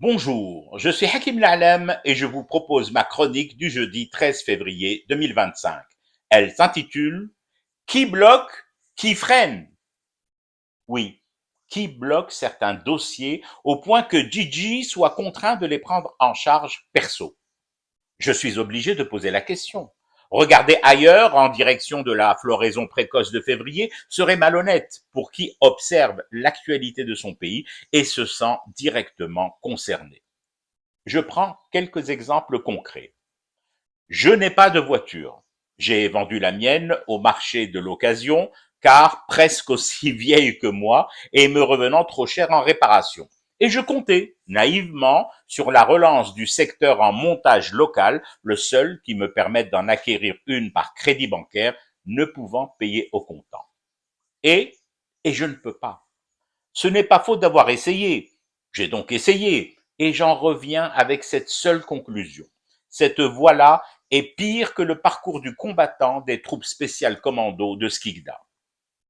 Bonjour, je suis Hakim La'alam et je vous propose ma chronique du jeudi 13 février 2025. Elle s'intitule Qui bloque, qui freine? Oui, qui bloque certains dossiers au point que Gigi soit contraint de les prendre en charge perso? Je suis obligé de poser la question. Regarder ailleurs en direction de la floraison précoce de février serait malhonnête pour qui observe l'actualité de son pays et se sent directement concerné. Je prends quelques exemples concrets. Je n'ai pas de voiture. J'ai vendu la mienne au marché de l'occasion car presque aussi vieille que moi et me revenant trop cher en réparation. Et je comptais naïvement sur la relance du secteur en montage local, le seul qui me permette d'en acquérir une par crédit bancaire, ne pouvant payer au comptant. Et, et je ne peux pas. Ce n'est pas faute d'avoir essayé. J'ai donc essayé et j'en reviens avec cette seule conclusion. Cette voie-là est pire que le parcours du combattant des troupes spéciales commando de Skikda.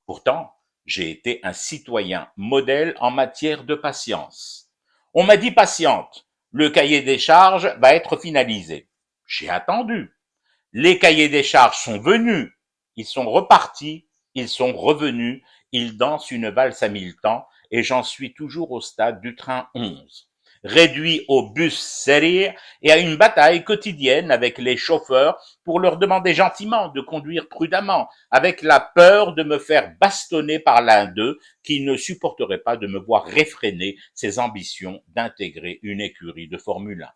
Pourtant, j'ai été un citoyen modèle en matière de patience. On m'a dit patiente, le cahier des charges va être finalisé. J'ai attendu. Les cahiers des charges sont venus, ils sont repartis, ils sont revenus, ils dansent une valse à 1000 temps et j'en suis toujours au stade du train 11. Réduit au bus serrir et à une bataille quotidienne avec les chauffeurs pour leur demander gentiment de conduire prudemment, avec la peur de me faire bastonner par l'un d'eux qui ne supporterait pas de me voir réfréner ses ambitions d'intégrer une écurie de Formule 1.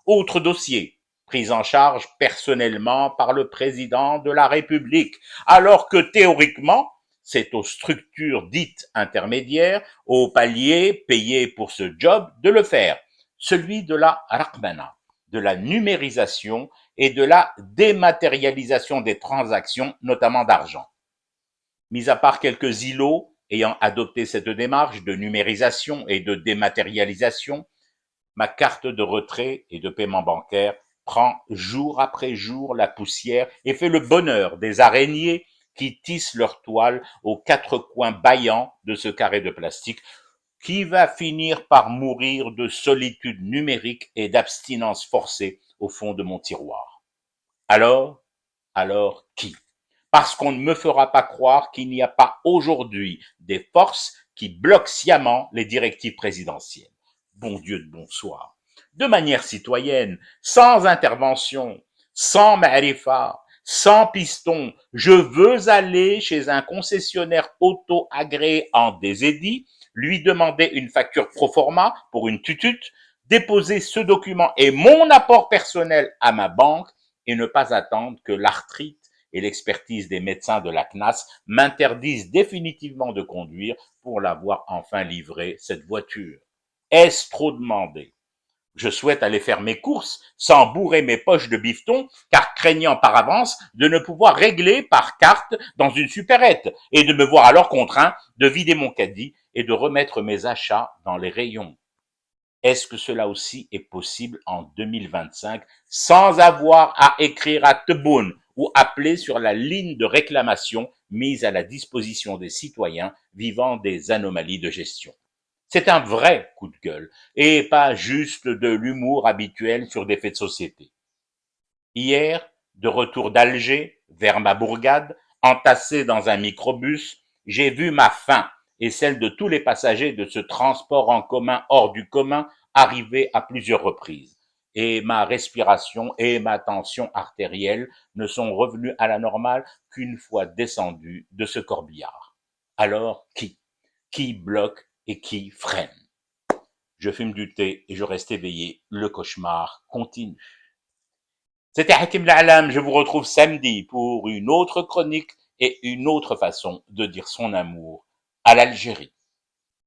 Autre dossier, prise en charge personnellement par le président de la République, alors que théoriquement, c'est aux structures dites intermédiaires, aux paliers payés pour ce job de le faire, celui de la Raqmana, de la numérisation et de la dématérialisation des transactions, notamment d'argent. Mis à part quelques îlots ayant adopté cette démarche de numérisation et de dématérialisation, ma carte de retrait et de paiement bancaire prend jour après jour la poussière et fait le bonheur des araignées qui tissent leur toile aux quatre coins bâillants de ce carré de plastique qui va finir par mourir de solitude numérique et d'abstinence forcée au fond de mon tiroir. Alors, alors qui? Parce qu'on ne me fera pas croire qu'il n'y a pas aujourd'hui des forces qui bloquent sciemment les directives présidentielles. Bon Dieu de bonsoir. De manière citoyenne, sans intervention, sans marifa, sans piston, je veux aller chez un concessionnaire auto agréé en désédit, lui demander une facture pro forma pour une tutute, déposer ce document et mon apport personnel à ma banque et ne pas attendre que l'arthrite et l'expertise des médecins de la CNAS m'interdisent définitivement de conduire pour l'avoir enfin livré, cette voiture. Est-ce trop demandé? Je souhaite aller faire mes courses sans bourrer mes poches de bifton, car craignant par avance de ne pouvoir régler par carte dans une supérette et de me voir alors contraint de vider mon caddie et de remettre mes achats dans les rayons. Est-ce que cela aussi est possible en 2025 sans avoir à écrire à Tebboune ou appeler sur la ligne de réclamation mise à la disposition des citoyens vivant des anomalies de gestion? C'est un vrai coup de gueule et pas juste de l'humour habituel sur des faits de société. Hier, de retour d'Alger, vers ma bourgade, entassé dans un microbus, j'ai vu ma faim et celle de tous les passagers de ce transport en commun hors du commun arriver à plusieurs reprises. Et ma respiration et ma tension artérielle ne sont revenues à la normale qu'une fois descendu de ce corbillard. Alors, qui? Qui bloque et qui freine? Je fume du thé et je reste éveillé. Le cauchemar continue. C'était Hakim La'alam, je vous retrouve samedi pour une autre chronique et une autre façon de dire son amour à l'Algérie.